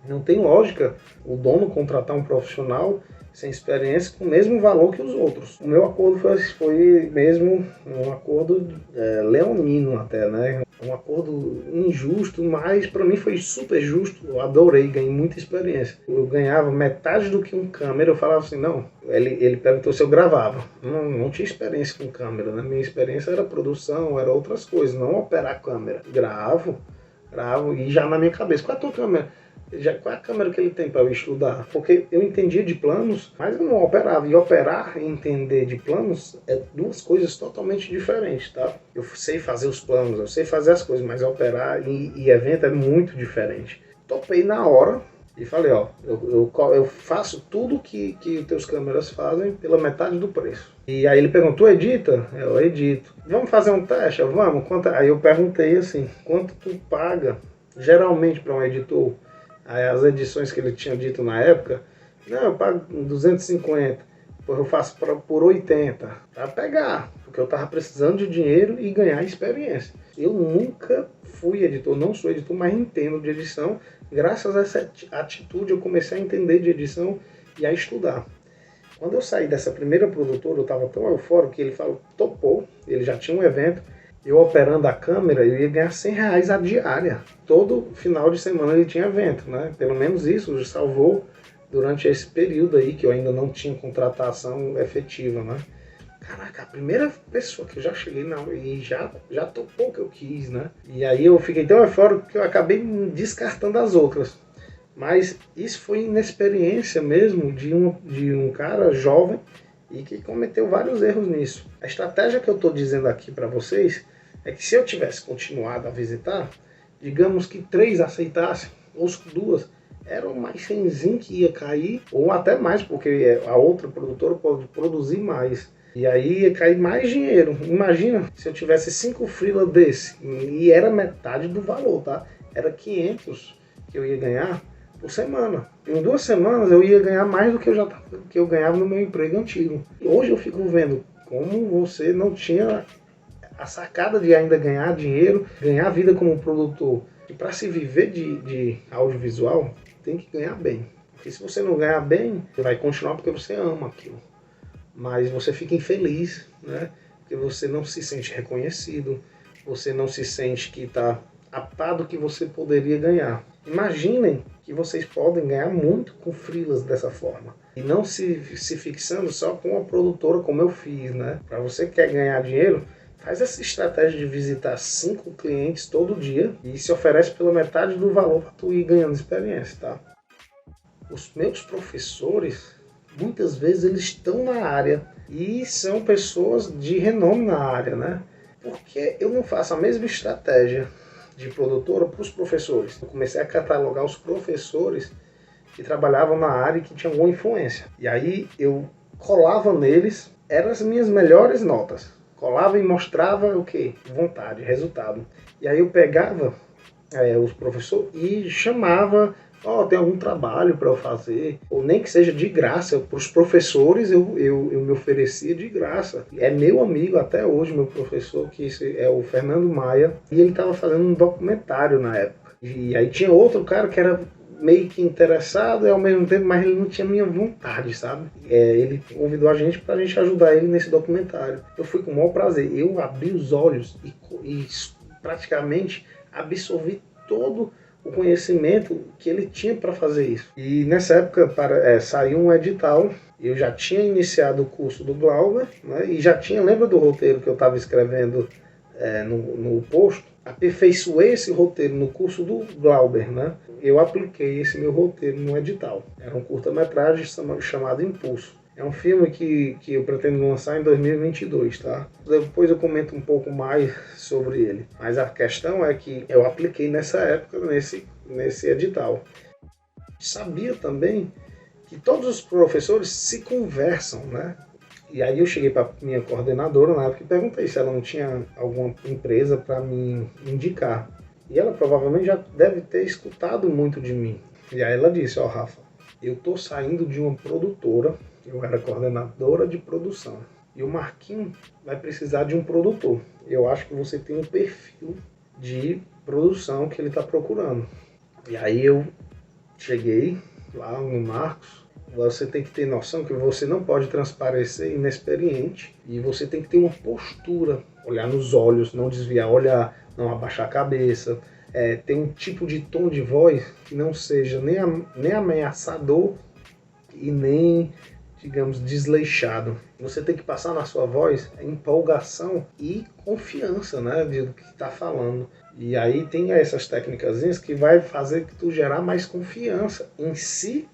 Não tem lógica o dono contratar um profissional sem experiência com o mesmo valor que os outros. O meu acordo foi mesmo um acordo leonino até, né? Um acordo injusto, mas para mim foi super justo. Eu adorei, ganhei muita experiência. Eu ganhava metade do que um câmera. Eu falava assim, não. Ele perguntou se eu gravava. Não tinha experiência com câmera, né? Minha experiência era produção, era outras coisas, não operar câmera. Gravo e já na minha cabeça. Qual é a tua câmera? Qual é a câmera que ele tem para eu estudar? Porque eu entendia de planos, mas eu não operava. E operar e entender de planos é duas coisas totalmente diferentes, tá? Eu sei fazer os planos, eu sei fazer as coisas, mas operar e evento é muito diferente. Topei na hora e falei, ó, eu faço tudo que os teus câmeras fazem pela metade do preço. E aí ele perguntou, edita? Eu edito. Vamos fazer um teste? Vamos. Aí eu perguntei assim, quanto tu paga geralmente para um editor? Aí as edições que ele tinha dito na época, não, eu pago 250, depois eu faço por 80, para pegar, porque eu estava precisando de dinheiro e ganhar experiência. Eu nunca fui editor, não sou editor, mas entendo de edição. Graças a essa atitude eu comecei a entender de edição e a estudar. Quando eu saí dessa primeira produtora, eu estava tão eufórico que ele falou, topou, ele já tinha um evento, eu operando a câmera, eu ia ganhar R$100 a diária. Todo final de semana ele tinha evento, né? Pelo menos isso salvou durante esse período aí, que eu ainda não tinha contratação efetiva, né? Caraca, a primeira pessoa que eu já cheguei e já topou o que eu quis, né? E aí eu fiquei tão eufórico que eu acabei descartando as outras. Mas isso foi inexperiência mesmo de um cara jovem e que cometeu vários erros nisso. A estratégia que eu estou dizendo aqui para vocês é que se eu tivesse continuado a visitar, digamos que 3 aceitassem, ou 2, era mais 100 que ia cair, ou até mais, porque a outra produtora pode produzir mais. E aí ia cair mais dinheiro. Imagina se eu tivesse 5 freela desse, e era metade do valor, tá? Era 500 que eu ia ganhar por semana. Em 2 semanas eu ia ganhar mais do que eu ganhava no meu emprego antigo. E hoje eu fico vendo como você não tinha a sacada de ainda ganhar dinheiro, ganhar vida como produtor. E para se viver de audiovisual, tem que ganhar bem. Porque se você não ganhar bem, você vai continuar porque você ama aquilo. Mas você fica infeliz, né? Porque você não se sente reconhecido, você não se sente que está a par do que você poderia ganhar. Imaginem que vocês podem ganhar muito com freelas dessa forma. E não se fixando só com uma produtora como eu fiz, né? Para você que quer ganhar dinheiro, faz essa estratégia de visitar 5 clientes todo dia e se oferece pela metade do valor para tu ir ganhando experiência, tá? Os meus professores, muitas vezes eles estão na área e são pessoas de renome na área, né? Porque eu não faço a mesma estratégia de produtora para os professores. Eu comecei a catalogar os professores que trabalhavam na área e que tinham boa influência. E aí eu colava neles, eram as minhas melhores notas. Colava e mostrava o quê? Vontade, resultado. E aí eu pegava os professores e chamava, tem algum trabalho para eu fazer, ou nem que seja de graça. Para os professores eu me oferecia de graça. É meu amigo até hoje, meu professor, que é o Fernando Maia, e ele estava fazendo um documentário na época. E aí tinha outro cara que era meio que interessado e ao mesmo tempo, mas ele não tinha minha vontade, sabe? Ele convidou a gente pra gente ajudar ele nesse documentário. Eu fui com o maior prazer. Eu abri os olhos e praticamente absorvi todo o conhecimento que ele tinha para fazer isso. E nessa época saiu um edital. Eu já tinha iniciado o curso do Glauber, né? E já tinha, lembra do roteiro que eu estava escrevendo no posto? Aperfeiçoei esse roteiro no curso do Glauber, né? Eu apliquei esse meu roteiro no edital. Era um curta-metragem chamado Impulso. É um filme que eu pretendo lançar em 2022, tá? Depois eu comento um pouco mais sobre ele. Mas a questão é que eu apliquei nessa época, nesse edital. Sabia também que todos os professores se conversam, né? E aí eu cheguei para minha coordenadora na época e perguntei se ela não tinha alguma empresa para me indicar. E ela provavelmente já deve ter escutado muito de mim. E aí ela disse, Rafa, eu tô saindo de uma produtora, eu era coordenadora de produção, e o Marquinhos vai precisar de um produtor. Eu acho que você tem um perfil de produção que ele está procurando. E aí eu cheguei lá no Marcos. Você tem que ter noção que você não pode transparecer inexperiente e você tem que ter uma postura, olhar nos olhos, não desviar, olhar, não abaixar a cabeça, ter um tipo de tom de voz que não seja nem ameaçador e nem, digamos, desleixado. Você tem que passar na sua voz empolgação e confiança, né, do que está falando. E aí tem essas técnicas que vai fazer que tu gerar mais confiança em si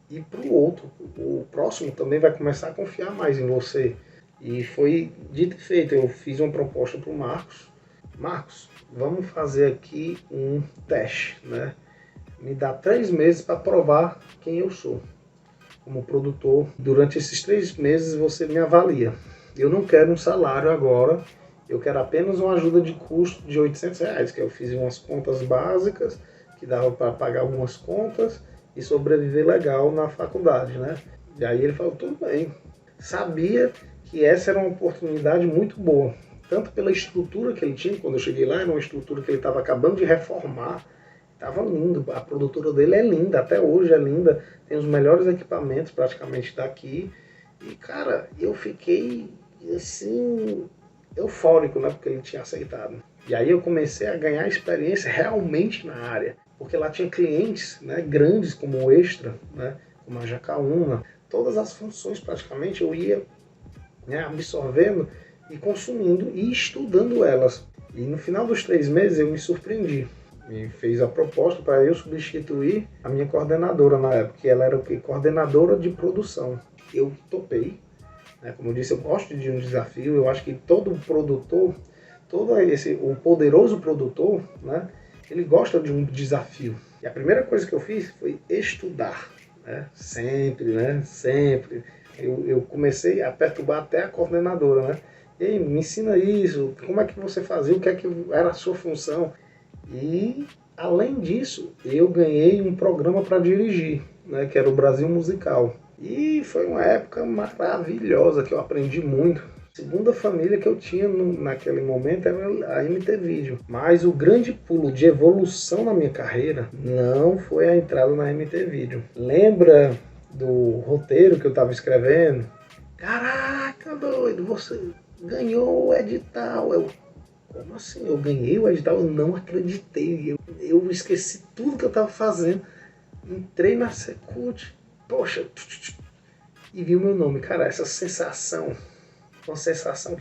e para o outro. O próximo também vai começar a confiar mais em você. E foi dito e feito, eu fiz uma proposta para o Marcos. Marcos, vamos fazer aqui um teste, né? Me dá 3 meses para provar quem eu sou como produtor. Durante esses 3 meses você me avalia. Eu não quero um salário agora, eu quero apenas uma ajuda de custo de R$800, que eu fiz umas contas básicas, que dava para pagar algumas contas e sobreviver legal na faculdade, né? E aí ele falou, tudo bem. Sabia que essa era uma oportunidade muito boa, tanto pela estrutura que ele tinha. Quando eu cheguei lá, era uma estrutura que ele estava acabando de reformar, estava lindo, a produtora dele é linda, até hoje é linda, tem os melhores equipamentos praticamente daqui, e cara, eu fiquei assim, eufórico, né, porque ele tinha aceitado. E aí eu comecei a ganhar experiência realmente na área, porque lá tinha clientes, né, grandes como o Extra, né, como a Jacaúna, todas as funções praticamente eu ia, né, absorvendo e consumindo e estudando elas. E no final dos 3 meses eu me surpreendi. Me fez a proposta para eu substituir a minha coordenadora na época, que ela era o quê? Coordenadora de produção. Eu topei, né? Como eu disse, eu gosto de um desafio. Eu acho que todo produtor, o poderoso produtor, né, ele gosta de um desafio. E a primeira coisa que eu fiz foi estudar, né? Sempre, né? Sempre. Eu comecei a perturbar até a coordenadora, né? E aí, me ensina isso, como é que você fazia, o que é que era a sua função. E, além disso, eu ganhei um programa para dirigir, né, que era o Brasil Musical. E foi uma época maravilhosa, que eu aprendi muito. A segunda família que eu tinha naquele momento era a MT Video. Mas o grande pulo de evolução na minha carreira não foi a entrada na MT Video. Lembra do roteiro que eu estava escrevendo? Caraca, doido, você ganhou o edital. Como assim? Eu ganhei o edital? Eu não acreditei. Eu esqueci tudo que eu estava fazendo. Entrei na Secult, poxa, e vi o meu nome. Cara, essa sensação, uma sensação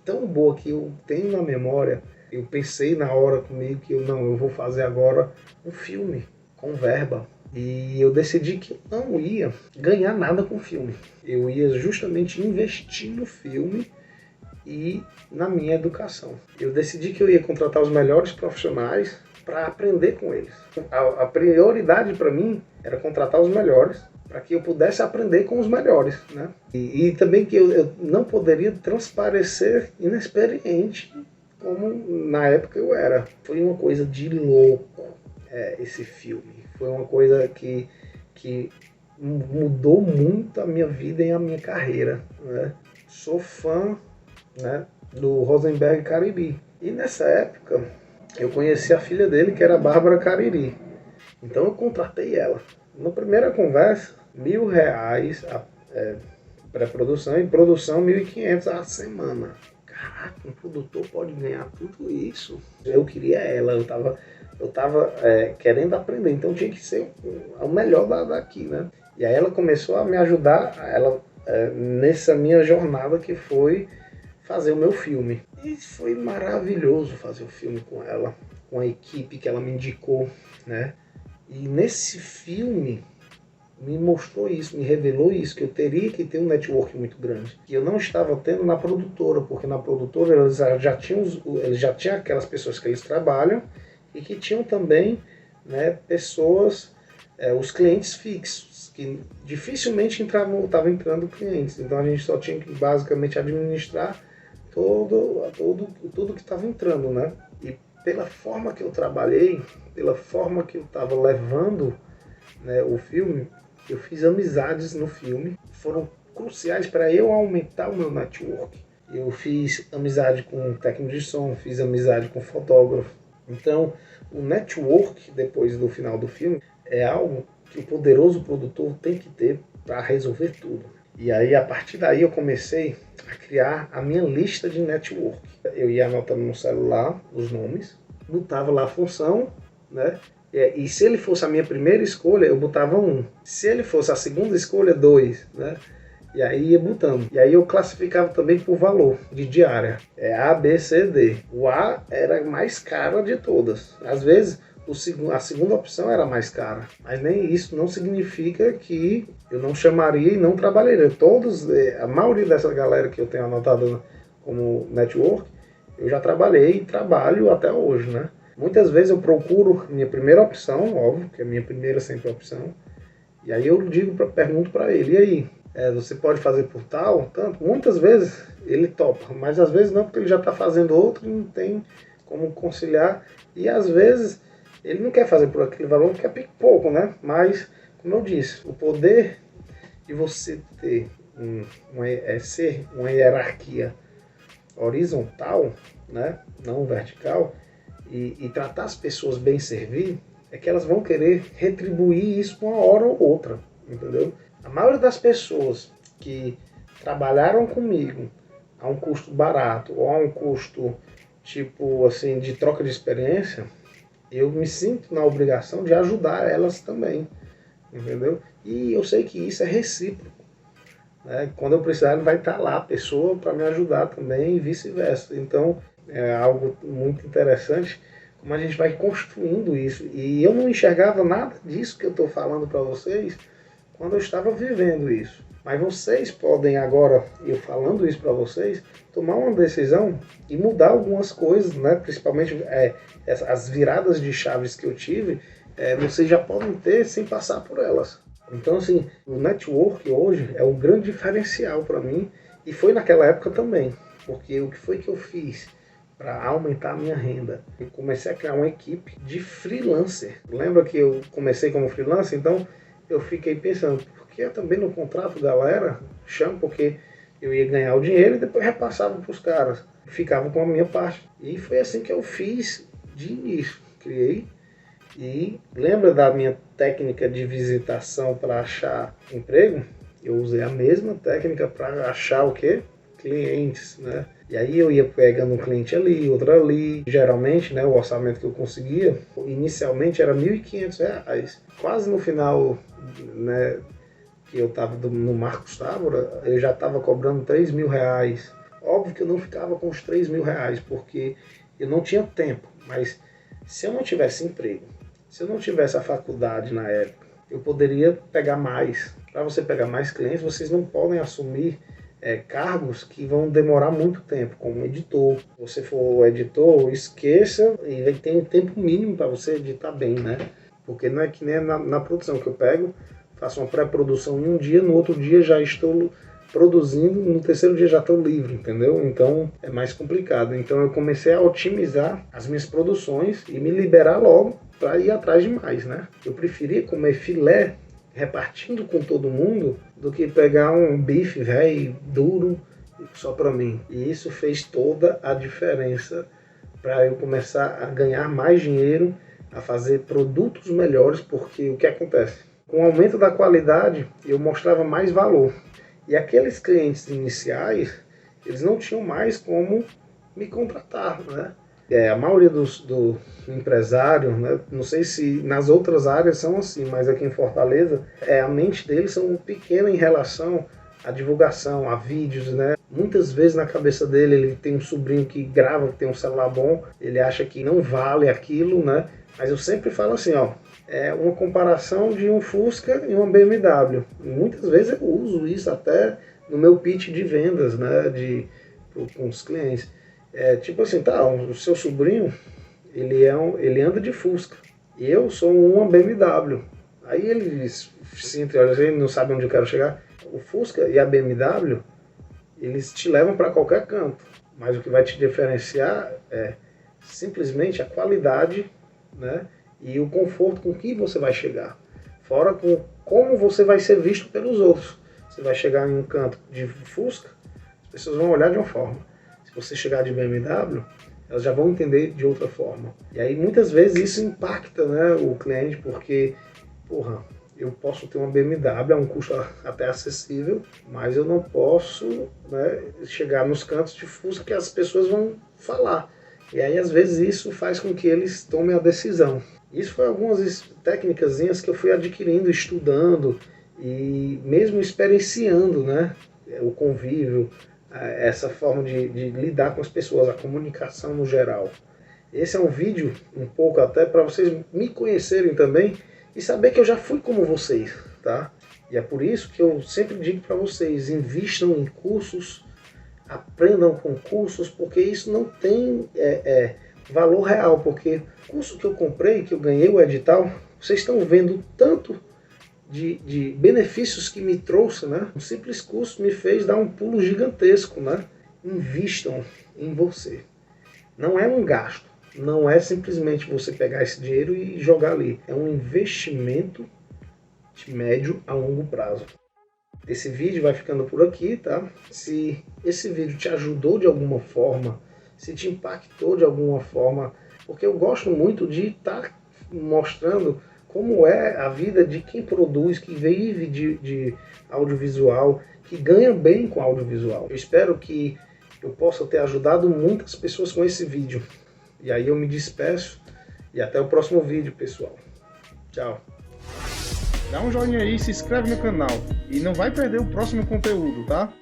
tão boa que eu tenho na memória. Eu pensei na hora comigo que eu vou fazer agora um filme com verba. E eu decidi que eu não ia ganhar nada com o filme. Eu ia justamente investir no filme e na minha educação. Eu decidi que eu ia contratar os melhores profissionais para aprender com eles. A prioridade para mim era contratar os melhores para que eu pudesse aprender com os melhores, né? E também que eu não poderia transparecer inexperiente como na época eu era. Foi uma coisa de louco esse filme. Foi uma coisa que mudou muito a minha vida e a minha carreira, né? Sou fã, né, do Rosenberg Cariri. E nessa época eu conheci a filha dele, que era a Bárbara Cariri. Então eu contratei ela. Na primeira conversa, R$1.000 a pré-produção e produção R$1.500 a semana. Caraca, um produtor pode ganhar tudo isso? Eu queria ela, eu tava querendo aprender, então tinha que ser o melhor daqui, né? E aí ela começou a me ajudar nessa minha jornada, que foi fazer o meu filme. E foi maravilhoso fazer o filme com ela, com a equipe que ela me indicou, né? E nesse filme me mostrou isso, me revelou isso, que eu teria que ter um network muito grande, que eu não estava tendo na produtora, porque na produtora eles já tinham aquelas pessoas que eles trabalham e que tinham também, né, pessoas, os clientes fixos, que dificilmente estavam entrando clientes. Então a gente só tinha que basicamente administrar tudo que estava entrando, né? E pela forma que eu trabalhei, pela forma que eu estava levando, né, o filme, eu fiz amizades no filme, foram cruciais para eu aumentar o meu network. Eu fiz amizade com técnico de som, fiz amizade com fotógrafo. Então, o network, depois do final do filme, é algo que o poderoso produtor tem que ter para resolver tudo. E aí, a partir daí, eu comecei a criar a minha lista de network. Eu ia anotando no celular os nomes, botava lá a função, né? E se ele fosse a minha primeira escolha, eu botava 1. Se ele fosse a segunda escolha, 2, né? E aí ia botando. E aí eu classificava também por valor de diária. É A, B, C, D. O A era a mais cara de todas. Às vezes a segunda opção era mais cara. Mas nem isso não significa que eu não chamaria e não trabalharia. A maioria dessa galera que eu tenho anotado como network, eu já trabalhei e trabalho até hoje, né? Muitas vezes eu procuro minha primeira opção, óbvio, que é a minha primeira sempre opção. E aí eu pergunto para ele, e aí? Você pode fazer por tal, tanto. Muitas vezes ele topa, mas às vezes não, porque ele já está fazendo outro e não tem como conciliar. E às vezes ele não quer fazer por aquele valor, porque é pouco, né? Mas, como eu disse, o poder de você ter ser uma hierarquia horizontal, né? Não vertical, e tratar as pessoas bem servir, é que elas vão querer retribuir isso uma hora ou outra, entendeu? A maioria das pessoas que trabalharam comigo a um custo barato ou a um custo tipo assim de troca de experiência, eu me sinto na obrigação de ajudar elas também, entendeu? E eu sei que isso é recíproco, né? Quando eu precisar, ele vai estar lá, a pessoa, para me ajudar também e vice-versa. Então é algo muito interessante como a gente vai construindo isso. E eu não enxergava nada disso que eu estou falando para vocês quando eu estava vivendo isso. Mas vocês podem agora, eu falando isso para vocês, tomar uma decisão e mudar algumas coisas, né? Principalmente as viradas de chaves que eu tive, vocês já podem ter sem passar por elas. Então, assim, o network hoje é um grande diferencial para mim e foi naquela época também. Porque o que foi que eu fiz para aumentar a minha renda? Eu comecei a criar uma equipe de freelancer. Lembra que eu comecei como freelancer? Então, eu fiquei pensando, por que eu também não contrato galera? Chamo, porque eu ia ganhar o dinheiro e depois repassava para os caras. Ficava com a minha parte. E foi assim que eu fiz de início. Criei. E lembra da minha técnica de visitação para achar emprego? Eu usei a mesma técnica para achar o quê? Clientes, né? E aí eu ia pegando um cliente ali, outro ali. Geralmente, né, o orçamento que eu conseguia, inicialmente era R$ 1.500. Quase no final, né, que eu estava no Marcos Távora, eu já estava cobrando R$ 3.000. Óbvio que eu não ficava com os R$ 3.000, porque eu não tinha tempo. Mas se eu não tivesse emprego, se eu não tivesse a faculdade na época, eu poderia pegar mais. Para você pegar mais clientes, vocês não podem assumir cargos que vão demorar muito tempo, como editor. Se você for editor, esqueça, e tem um tempo mínimo para você editar bem, né? Porque não é que nem na produção que eu pego, faço uma pré-produção em um dia, no outro dia já estou produzindo, no terceiro dia já estou livre, entendeu? Então é mais complicado. Então eu comecei a otimizar as minhas produções e me liberar logo para ir atrás de mais, né? Eu preferia comer filé repartindo com todo mundo do que pegar um bife velho, duro, só para mim. E isso fez toda a diferença para eu começar a ganhar mais dinheiro, a fazer produtos melhores, porque o que acontece? Com o aumento da qualidade, eu mostrava mais valor. E aqueles clientes iniciais, eles não tinham mais como me contratar, né? A maioria do empresário, né, não sei se nas outras áreas são assim, mas aqui em Fortaleza, a mente deles são pequena em relação à divulgação, a vídeos, né? Muitas vezes na cabeça dele, ele tem um sobrinho que grava, que tem um celular bom, ele acha que não vale aquilo, né? Mas eu sempre falo assim, ó, é uma comparação de um Fusca e uma BMW. E muitas vezes eu uso isso até no meu pitch de vendas, né, com os clientes. Tipo assim, tá, o seu sobrinho, ele anda de Fusca, e eu sou uma BMW. Aí ele se olha, ele não sabe onde eu quero chegar. O Fusca e a BMW, eles te levam para qualquer canto, mas o que vai te diferenciar é simplesmente a qualidade, né, e o conforto com que você vai chegar. Fora com como você vai ser visto pelos outros. Você vai chegar em um canto de Fusca, as pessoas vão olhar de uma forma. Se você chegar de BMW, elas já vão entender de outra forma. E aí muitas vezes isso impacta, né, o cliente, porque porra, eu posso ter uma BMW a um custo até acessível, mas eu não posso, né, chegar nos cantos de Fusca que as pessoas vão falar. E aí, às vezes, isso faz com que eles tomem a decisão. Isso foi algumas técnicas que eu fui adquirindo, estudando e mesmo experienciando, né, o convívio, essa forma de lidar com as pessoas, a comunicação no geral. Esse é um vídeo, um pouco até, para vocês me conhecerem também e saber que eu já fui como vocês, tá? E é por isso que eu sempre digo para vocês, invistam em cursos, aprendam com cursos, porque isso não tem valor real, porque o curso que eu comprei, que eu ganhei o edital, vocês estão vendo tanto de benefícios que me trouxe, né? Um simples curso me fez dar um pulo gigantesco, né? Invistam em você. Não é um gasto, não é simplesmente você pegar esse dinheiro e jogar ali. É um investimento de médio a longo prazo. Esse vídeo vai ficando por aqui, tá? Se esse vídeo te ajudou de alguma forma, se te impactou de alguma forma, porque eu gosto muito de estar mostrando como é a vida de quem produz, que vive de audiovisual, que ganha bem com audiovisual. Eu espero que eu possa ter ajudado muitas pessoas com esse vídeo. E aí eu me despeço e até o próximo vídeo, pessoal. Tchau. Dá um joinha aí, se inscreve no canal e não vai perder o próximo conteúdo, tá?